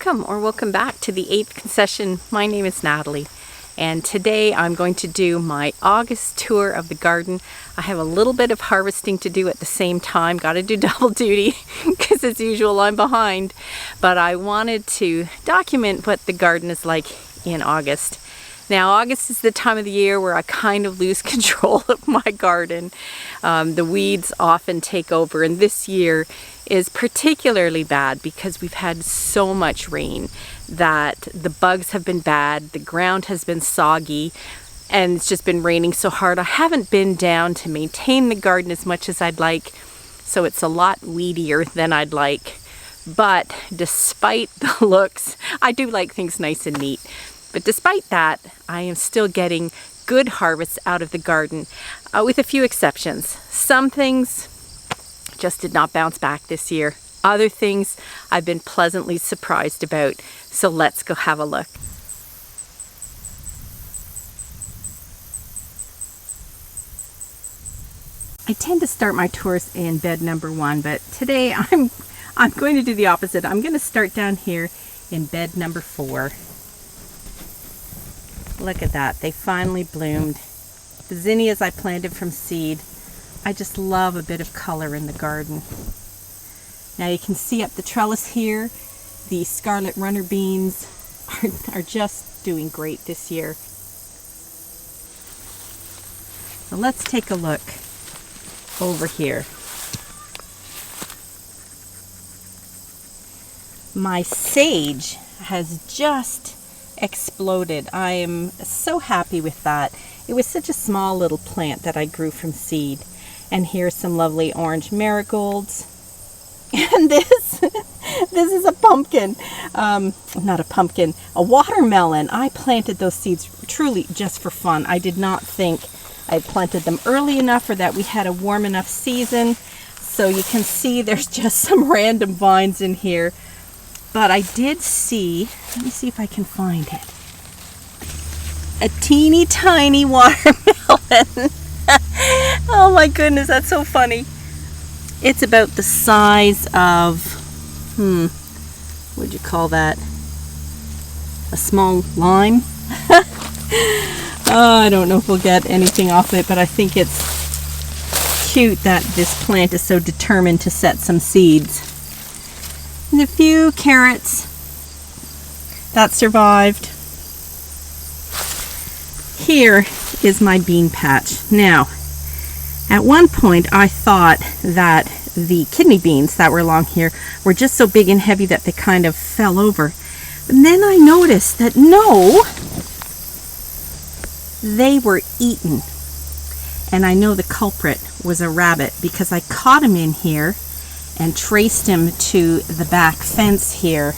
Welcome back to the 8th session. My name is Natalie, and today I'm going to do my August tour of the garden. I have a little bit of harvesting to do at the same time. Got to do double duty because as usual I'm behind, but I wanted to document what the garden is like in August. Now, August is the time of the year where I kind of lose control of my garden. The weeds often take over, and this year is particularly bad because we've had so much rain that the bugs have been bad, the ground has been soggy, and it's just been raining so hard. I haven't been down to maintain the garden as much as I'd like, so it's a lot weedier than I'd like. But despite the looks, I do like things nice and neat. But despite that, I am still getting good harvests out of the garden, with a few exceptions. Some things just did not bounce back this year. Other things I've been pleasantly surprised about. So let's go have a look. I tend to start my tours in bed number 1, but today I'm going to do the opposite. I'm going to start down here in bed number 4. Look at that, they finally bloomed. The zinnias I planted from seed. I just love a bit of color in the garden. Now you can see up the trellis here, the scarlet runner beans are just doing great this year. So let's take a look over here. My sage has just exploded. I am so happy with that. It was such a small little plant that I grew from seed. And here's some lovely orange marigolds. And this is a pumpkin. Not a pumpkin, a watermelon. I planted those seeds truly just for fun. I did not think I planted them early enough or that we had a warm enough season. So you can see there's just some random vines in here. But I did see, let me see if I can find it, a teeny tiny watermelon. Oh my goodness, that's so funny. It's about the size of, what'd you call that? A small lime? I don't know if we'll get anything off it, but I think it's cute that this plant is so determined to set some seeds. And a few carrots that survived. Here is my bean patch. Now, at one point I thought that the kidney beans that were along here were just so big and heavy that they kind of fell over. And then I noticed that no, they were eaten. And I know the culprit was a rabbit because I caught him in here and traced him to the back fence here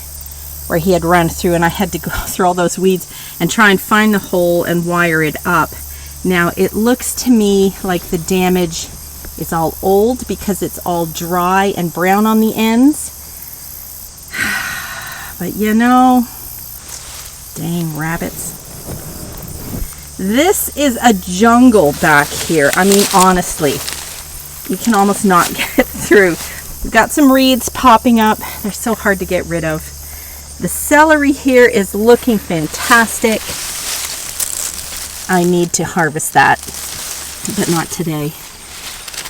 where he had run through, and I had to go through all those weeds and try and find the hole and wire it up. Now it looks to me like the damage is all old because it's all dry and brown on the ends. But you know, dang rabbits. This is a jungle back here. I mean, honestly, you can almost not get through. We've got some reeds popping up. They're so hard to get rid of. The celery here is looking fantastic. I need to harvest that, but not today.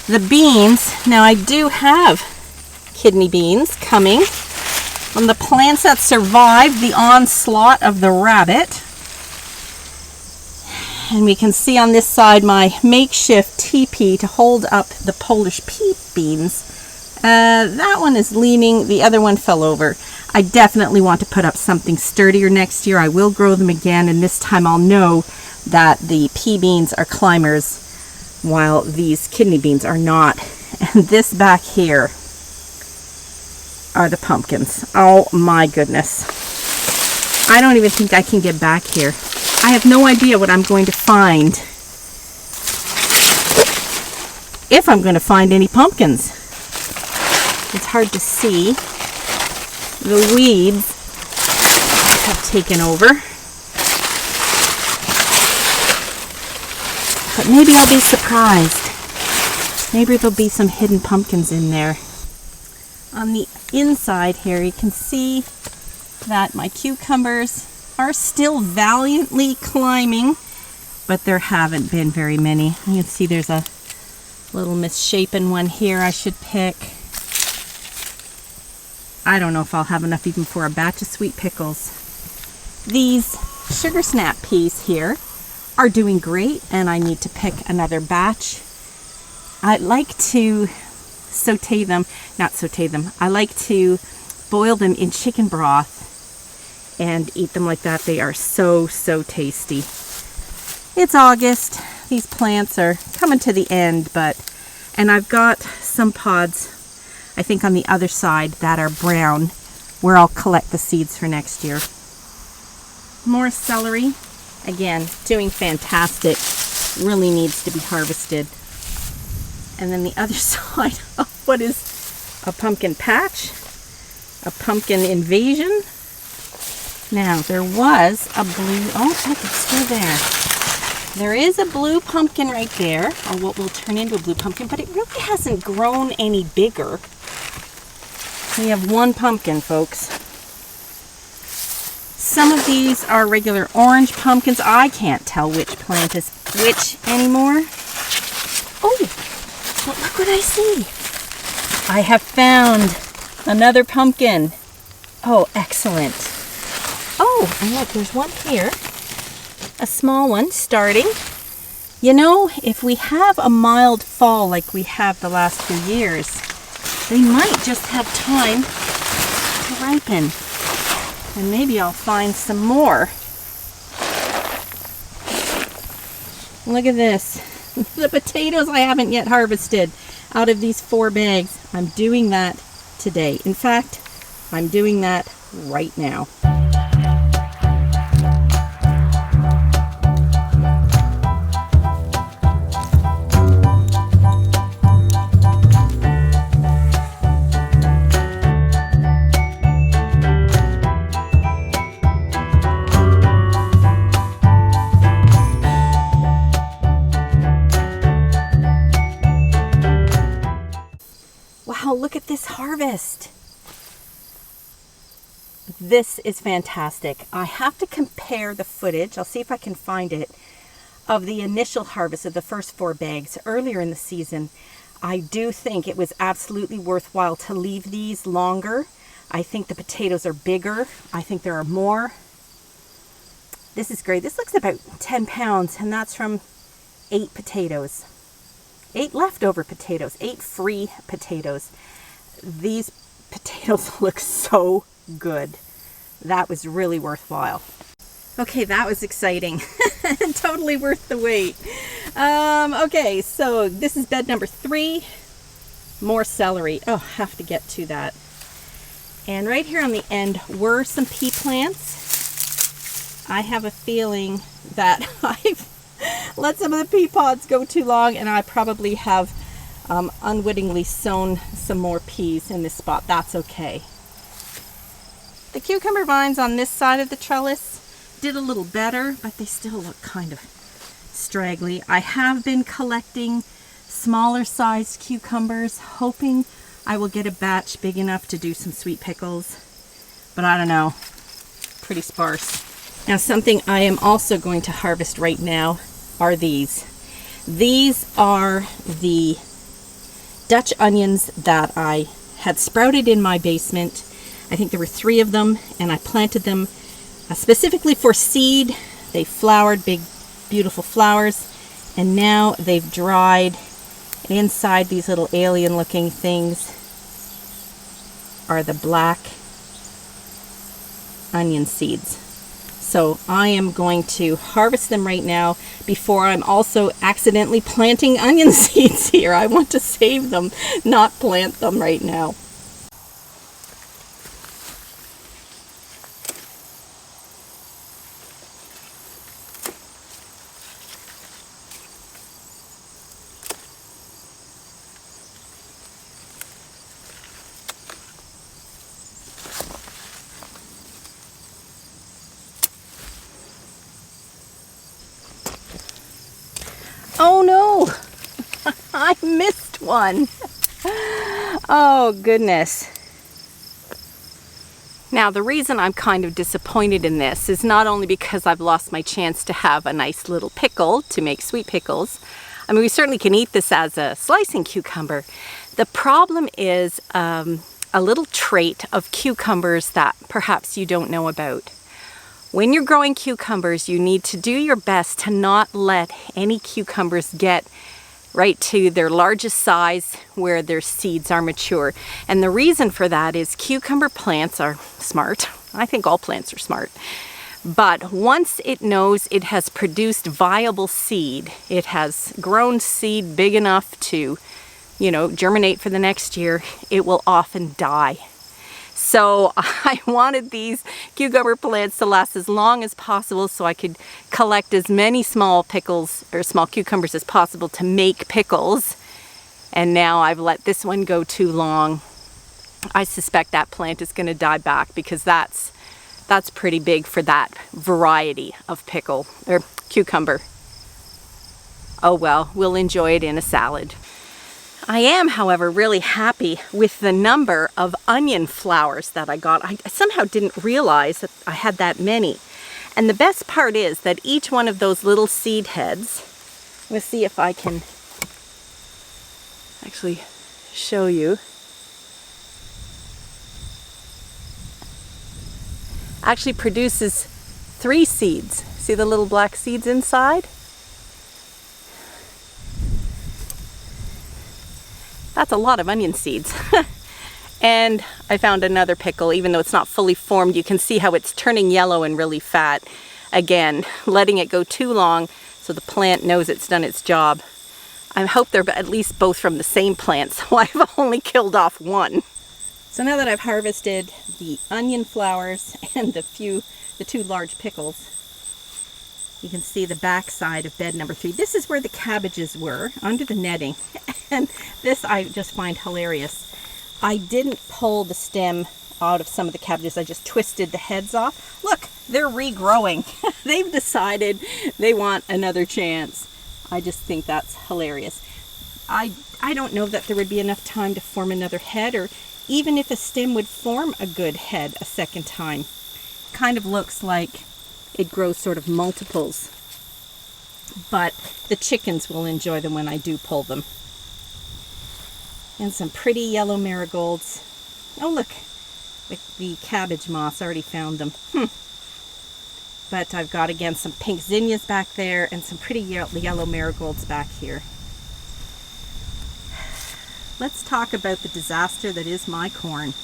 The beans, now I do have kidney beans coming from the plants that survived the onslaught of the rabbit. And we can see on this side my makeshift teepee to hold up the Polish pea beans. That one is leaning, the other one fell over. I definitely want to put up something sturdier next year. I will grow them again, and this time I'll know that the pea beans are climbers while these kidney beans are not. And this back here are the pumpkins. Oh my goodness. I don't even think I can get back here. I have no idea what I'm going to find. If I'm going to find any pumpkins. It's hard to see. The weeds have taken over. But maybe I'll be surprised. Maybe there'll be some hidden pumpkins in there. On the inside here, you can see that my cucumbers are still valiantly climbing, but there haven't been very many. You can see there's a little misshapen one here I should pick. I don't know if I'll have enough even for a batch of sweet pickles. These sugar snap peas here are doing great, and I need to pick another batch. I like to I like to boil them in chicken broth and eat them like that. They are so tasty. It's August. These plants are coming to the end, and I've got some pods, I think on the other side, that are brown, where I'll collect the seeds for next year. More celery. Again, doing fantastic. Really needs to be harvested. And then the other side of what is a pumpkin patch, a pumpkin invasion. Now, there was a blue, oh, look, it's still there. There is a blue pumpkin right there, or what will turn into a blue pumpkin, but it really hasn't grown any bigger. We have one pumpkin, folks. Some of these are regular orange pumpkins. I can't tell which plant is which anymore. Oh, but look what I see. I have found another pumpkin. Oh, excellent. Oh, and look, there's one here. A small one starting. You know, if we have a mild fall like we have the last few years, they might just have time to ripen. And maybe I'll find some more. Look at this. The potatoes I haven't yet harvested out of these 4 bags. I'm doing that today. In fact, I'm doing that right now. Wow, look at this harvest. This is fantastic. I have to compare the footage, I'll see if I can find it, of the initial harvest of the first 4 bags earlier in the season. I do think it was absolutely worthwhile to leave these longer. I think the potatoes are bigger. I think there are more. This is great. This looks about 10 pounds, and that's from 8 potatoes. 8 leftover potatoes, 8 free potatoes. These potatoes look so good. That was really worthwhile. Okay, that was exciting. Totally worth the wait. Okay, so this is bed number 3. More celery. Oh, have to get to that. And right here on the end were some pea plants. I have a feeling that I've let some of the pea pods go too long, and I probably have unwittingly sown some more peas in this spot. That's okay. The cucumber vines on this side of the trellis did a little better, but they still look kind of straggly. I have been collecting smaller sized cucumbers, hoping I will get a batch big enough to do some sweet pickles, but I don't know. Pretty sparse. Now, something I am also going to harvest right now are these. These are the Dutch onions that I had sprouted in my basement. I think there were 3 of them, and I planted them specifically for seed. They flowered, big, beautiful flowers, and now they've dried. And inside these little alien-looking things are the black onion seeds. So I am going to harvest them right now before I'm also accidentally planting onion seeds here. I want to save them, not plant them right now. Oh no, I missed one. Oh goodness. Now, the reason I'm kind of disappointed in this is not only because I've lost my chance to have a nice little pickle to make sweet pickles. I mean, we certainly can eat this as a slicing cucumber. The problem is a little trait of cucumbers that perhaps you don't know about. When you're growing cucumbers, you need to do your best to not let any cucumbers get right to their largest size where their seeds are mature. And the reason for that is cucumber plants are smart. I think all plants are smart. But once it knows it has produced viable seed, it has grown seed big enough to, germinate for the next year, it will often die. So I wanted these cucumber plants to last as long as possible so I could collect as many small pickles or small cucumbers as possible to make pickles. And now I've let this one go too long. I suspect that plant is going to die back because that's pretty big for that variety of pickle or cucumber. Oh well, we'll enjoy it in a salad. I am, however, really happy with the number of onion flowers that I got. I somehow didn't realize that I had that many. And the best part is that each one of those little seed heads, let's see if I can actually show you, actually produces 3 seeds. See the little black seeds inside? That's a lot of onion seeds. And I found another pickle, even though it's not fully formed, you can see how it's turning yellow and really fat. Again, letting it go too long so the plant knows it's done its job. I hope they're at least both from the same plant, so I've only killed off one. So now that I've harvested the onion flowers and the 2 large pickles, you can see the back side of bed number 3. This is where the cabbages were, under the netting. And this I just find hilarious. I didn't pull the stem out of some of the cabbages. I just twisted the heads off. Look, they're regrowing. They've decided they want another chance. I just think that's hilarious. I don't know that there would be enough time to form another head, or even if a stem would form a good head a second time. Kind of looks like it grows sort of multiples, but the chickens will enjoy them when I do pull them. And some pretty yellow marigolds. Oh look, the cabbage moths, already found them. But I've got again some pink zinnias back there and some pretty yellow marigolds back here. Let's talk about the disaster that is my corn.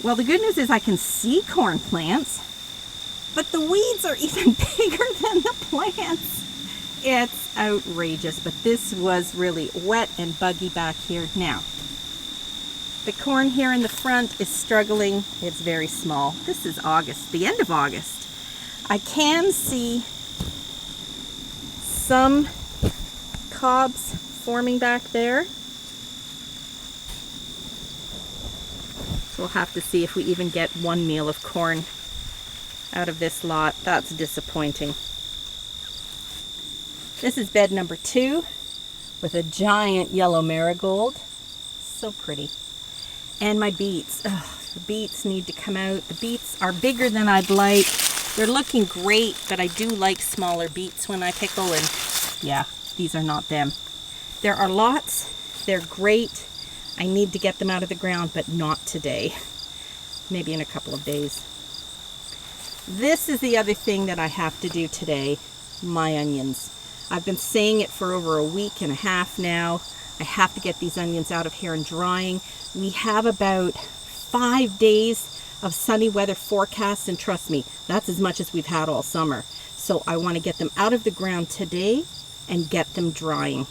Well, the good news is I can see corn plants, but the weeds are even bigger than the plants. It's outrageous, but this was really wet and buggy back here. Now, the corn here in the front is struggling. It's very small. This is August, the end of August. I can see some cobs forming back there. So we'll have to see if we even get 1 meal of corn out of this lot. That's disappointing. This is bed number 2 with a giant yellow marigold. So pretty. And my beets. The beets need to come out. The beets are bigger than I'd like. They're looking great, but I do like smaller beets when I pickle, and yeah, these are not them. There are lots. They're great. I need to get them out of the ground, but not today. Maybe in a couple of days. This is the other thing that I have to do today, my onions. I've been saying it for over a week and a half now. I have to get these onions out of here and drying. We have about 5 days of sunny weather forecasts, and trust me, that's as much as we've had all summer. So I want to get them out of the ground today and get them drying.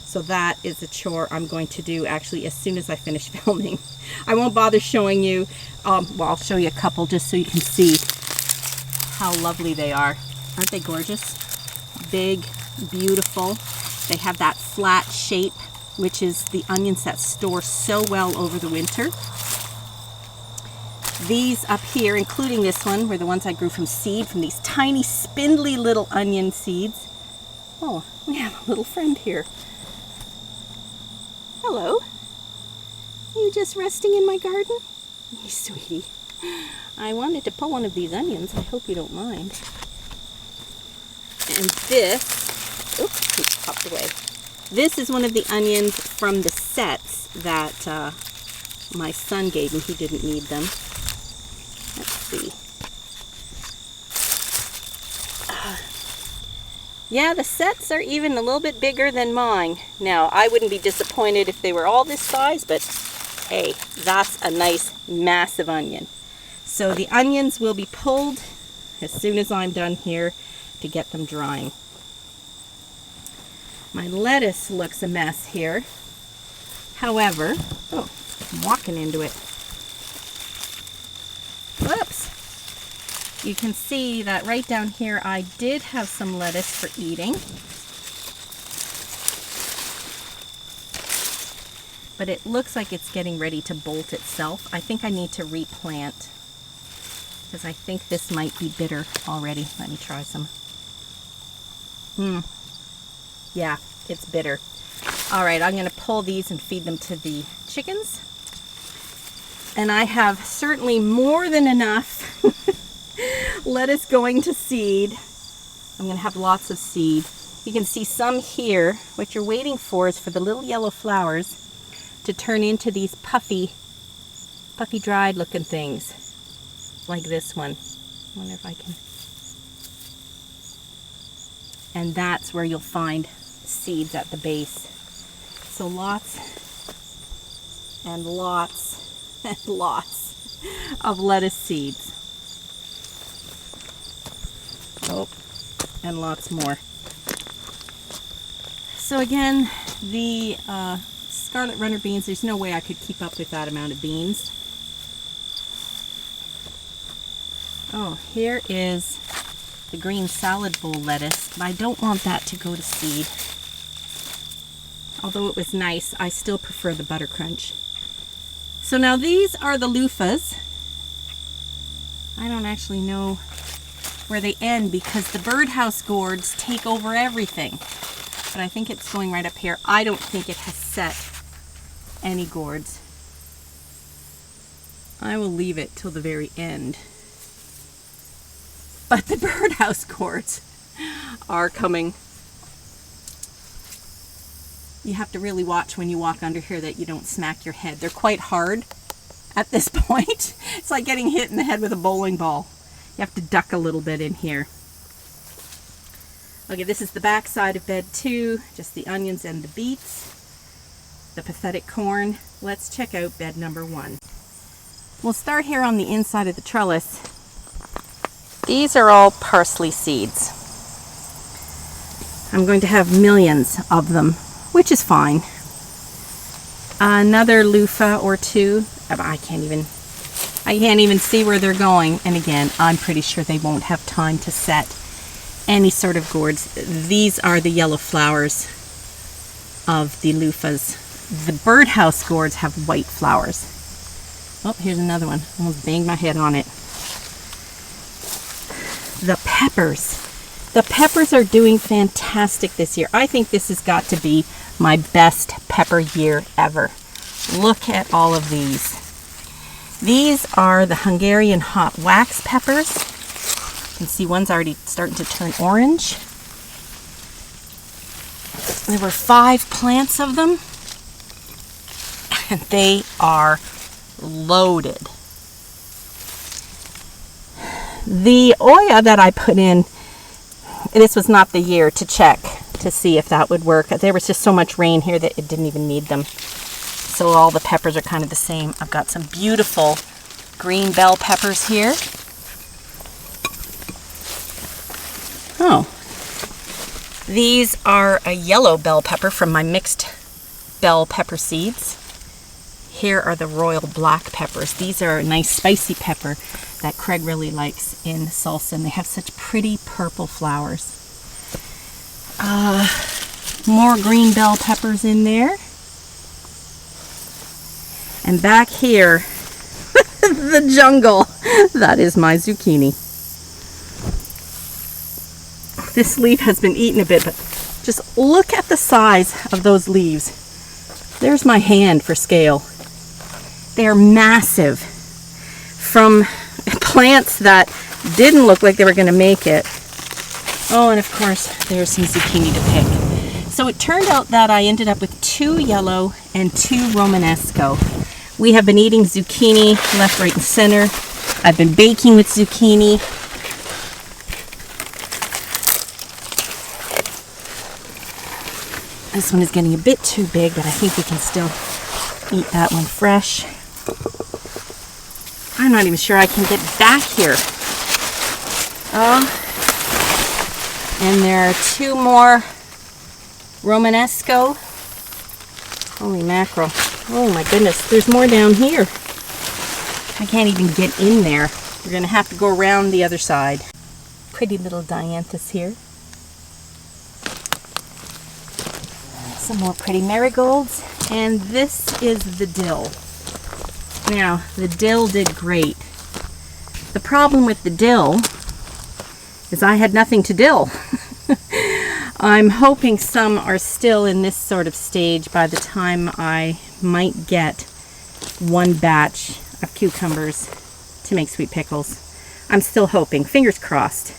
So that is a chore I'm going to do actually as soon as I finish filming. I won't bother showing you, well, I'll show you a couple just so you can see how lovely they are. Aren't they gorgeous? Big, beautiful. They have that flat shape, which is the onions that store so well over the winter. These up here, including this one, were the ones I grew from seed, from these tiny, spindly little onion seeds. Oh, we have a little friend here. Hello. Are you just resting in my garden? Hey, sweetie. I wanted to pull one of these onions. I hope you don't mind. And this, oops, it popped away. This is one of the onions from the sets that my son gave me. He didn't need them. Let's see. Yeah, the sets are even a little bit bigger than mine. Now, I wouldn't be disappointed if they were all this size, but hey, that's a nice massive onion. So the onions will be pulled as soon as I'm done here to get them drying. My lettuce looks a mess here. However, oh, I'm walking into it. Whoops. You can see that right down here I did have some lettuce for eating. But it looks like it's getting ready to bolt itself. I think I need to replant because I think this might be bitter already. Let me try some. Yeah, it's bitter. All right, I'm going to pull these and feed them to the chickens. And I have certainly more than enough lettuce going to seed. I'm going to have lots of seed. You can see some here. What you're waiting for is for the little yellow flowers to turn into these puffy dried looking things. Like this one. I wonder if I can. And that's where you'll find seeds at the base. So lots and lots and lots of lettuce seeds. Oh, and lots more. So again, the scarlet runner beans, there's no way I could keep up with that amount of beans. Oh, here is the green salad bowl lettuce, but I don't want that to go to seed. Although it was nice, I still prefer the butter crunch. So now these are the loofahs. I don't actually know where they end because the birdhouse gourds take over everything. But I think it's going right up here. I don't think it has set any gourds. I will leave it till the very end. But the birdhouse gourds are coming. You have to really watch when you walk under here that you don't smack your head. They're quite hard at this point. It's like getting hit in the head with a bowling ball. You have to duck a little bit in here. Okay, this is the back side of bed 2, just the onions and the beets, the pathetic corn. Let's check out bed number 1. We'll start here on the inside of the trellis. These are all parsley seeds. I'm going to have millions of them, which is fine. Another loofah or 2. I can't even see where they're going. And again, I'm pretty sure they won't have time to set any sort of gourds. These are the yellow flowers of the loofahs. The birdhouse gourds have white flowers. Oh, here's another one. Almost banged my head on it. The peppers. The peppers are doing fantastic this year. I think this has got to be my best pepper year ever. Look at all of these. These are the Hungarian hot wax peppers. You can see one's already starting to turn orange. There were 5 plants of them, and they are loaded. The Oya that I put in, this was not the year to check to see if that would work. There was just so much rain here that it didn't even need them. So all the peppers are kind of the same. I've got some beautiful green bell peppers here. Oh, these are a yellow bell pepper from my mixed bell pepper seeds. Here are the royal black peppers. These are a nice spicy pepper that Craig really likes in salsa, and they have such pretty purple flowers. More green bell peppers in there. And back here, the jungle, that is my zucchini. This leaf has been eaten a bit, but just look at the size of those leaves. There's my hand for scale. They are massive. from plants that didn't look like they were going to make it. Oh, and of course, there's some zucchini to pick. So it turned out that I ended up with 2 yellow and 2 Romanesco. We have been eating zucchini left, right, and center. I've been baking with zucchini. This one is getting a bit too big, but I think we can still eat that one fresh. I'm not even sure I can get back here. Oh, and there are 2 more Romanesco. Holy mackerel. Oh my goodness, there's more down here. I can't even get in there. We're going to have to go around the other side. Pretty little dianthus here. Some more pretty marigolds. And this is the dill. Now, the dill did great. The problem with the dill is I had nothing to dill. I'm hoping some are still in this sort of stage by the time I might get 1 batch of cucumbers to make sweet pickles. I'm still hoping, fingers crossed.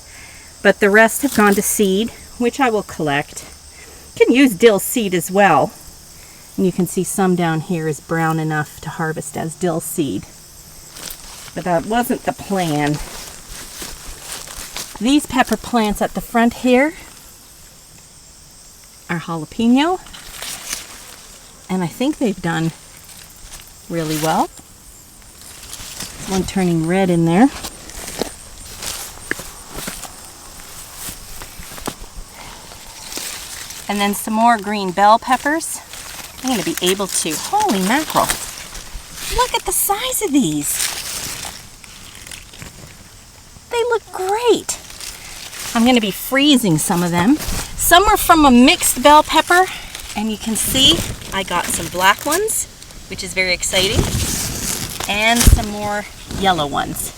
But the rest have gone to seed, which I will collect. You can use dill seed as well. And you can see some down here is brown enough to harvest as dill seed. But that wasn't the plan. These pepper plants at the front here are jalapeno. And I think they've done really well. One turning red in there. And then some more green bell peppers. I'm going to be able to, holy mackerel, look at the size of these. They look great. I'm going to be freezing some of them. Some are from a mixed bell pepper, and you can see I got some black ones, which is very exciting, and some more yellow ones.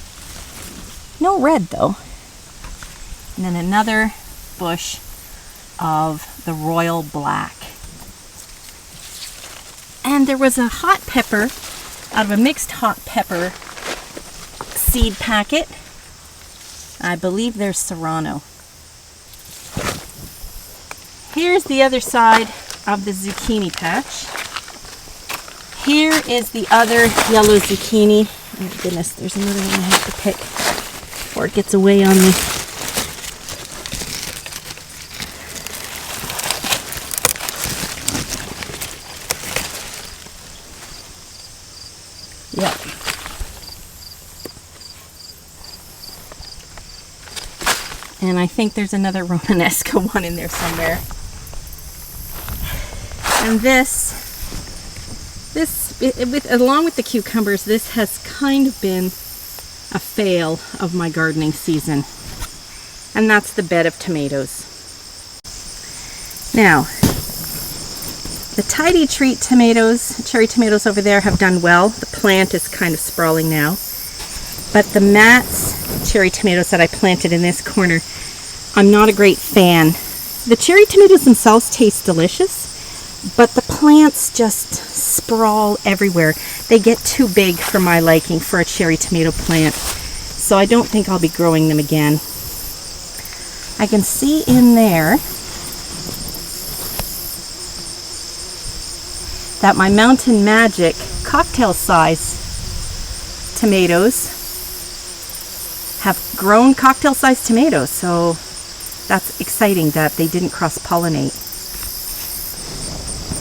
No red though. And then another bush of the royal black. And there was a hot pepper out of a mixed hot pepper seed packet. I believe there's serrano. Here's the other side of the zucchini patch. Here is the other yellow zucchini. Oh my goodness, there's another one I have to pick before it gets away on me. Yep. And I think there's another Romanesco one in there somewhere. And along with the cucumbers, this has kind of been a fail of my gardening season. And that's the bed of tomatoes. Now, the Tidy Treat tomatoes, cherry tomatoes over there have done well. The plant is kind of sprawling now. But the Matt's cherry tomatoes that I planted in this corner, I'm not a great fan. The cherry tomatoes themselves taste delicious, but the plants just sprawl everywhere. They get too big for my liking for a cherry tomato plant, so I don't think I'll be growing them again. I can see in there that my Mountain Magic cocktail size tomatoes have grown cocktail size tomatoes, so that's exciting that they didn't cross-pollinate.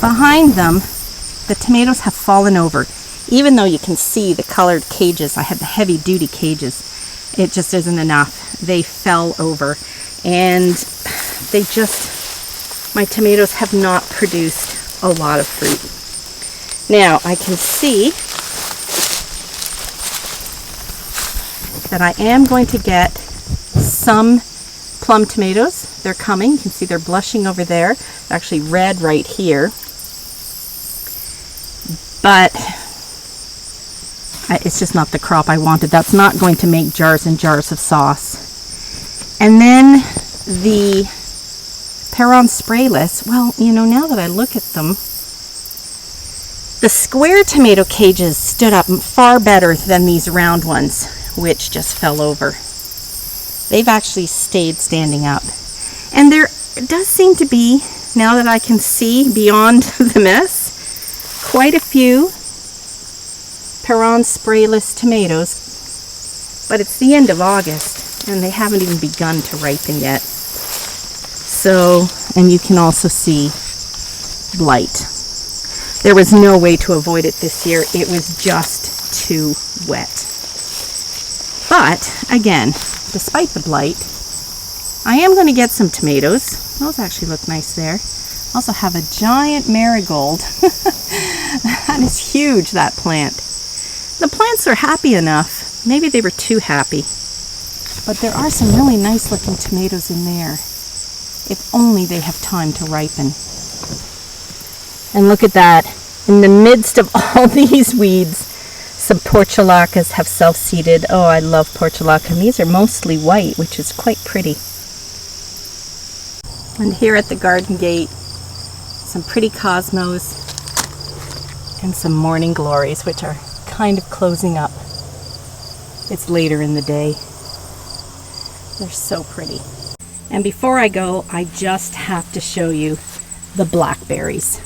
Behind them, the tomatoes have fallen over. Even though you can see the colored cages, I had the heavy-duty cages, it just isn't enough. They fell over, and my tomatoes have not produced a lot of fruit. Now, I can see that I am going to get some plum tomatoes. They're coming. You can see they're blushing over there. They're actually red right here. But it's just not the crop I wanted. That's not going to make jars and jars of sauce. And then the Peron sprayless, well, you know, now that I look at them, The square tomato cages stood up far better than these round ones, which just fell over. They've actually stayed standing up. And there does seem to be, now that I can see beyond the mess, quite a few Perron sprayless tomatoes. But it's the end of August, and they haven't even begun to ripen yet. So, and you can also see blight. There was no way to avoid it this year. It was just too wet. But, again, despite the blight, I am going to get some tomatoes. Those actually look nice there. Also have a giant marigold. That is huge, that plant. The plants are happy enough. Maybe they were too happy. But there are some really nice looking tomatoes in there. If only they have time to ripen. And look at that. In the midst of all these weeds, some portulacas have self-seeded. Oh, I love portulaca. And these are mostly white, which is quite pretty. And here at the garden gate, some pretty cosmos and some morning glories, which are kind of closing up. It's later in the day. They're so pretty. And before I go, I just have to show you the blackberries.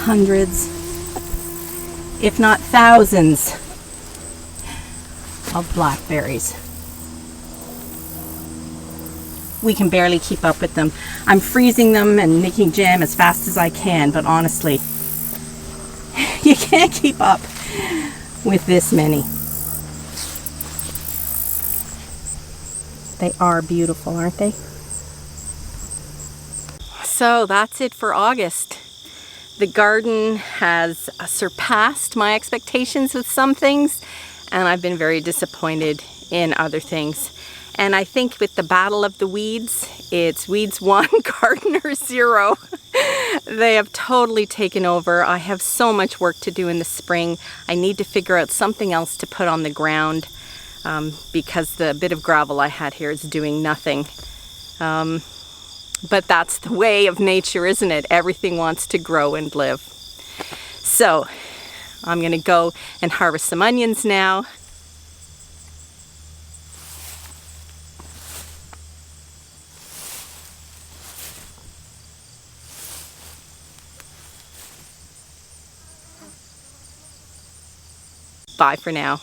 Hundreds, if not thousands, of blackberries. We can barely keep up with them. I'm freezing them and making jam as fast as I can, but honestly, you can't keep up with this many. They are beautiful, aren't they? So that's it for August. The garden has surpassed my expectations with some things, and I've been very disappointed in other things. And I think with the battle of the weeds, it's weeds 1, gardener 0. They have totally taken over. I have so much work to do in the spring. I need to figure out something else to put on the ground because the bit of gravel I had here is doing nothing. But that's the way of nature, isn't it? Everything wants to grow and live. So I'm going to go and harvest some onions now. Bye for now.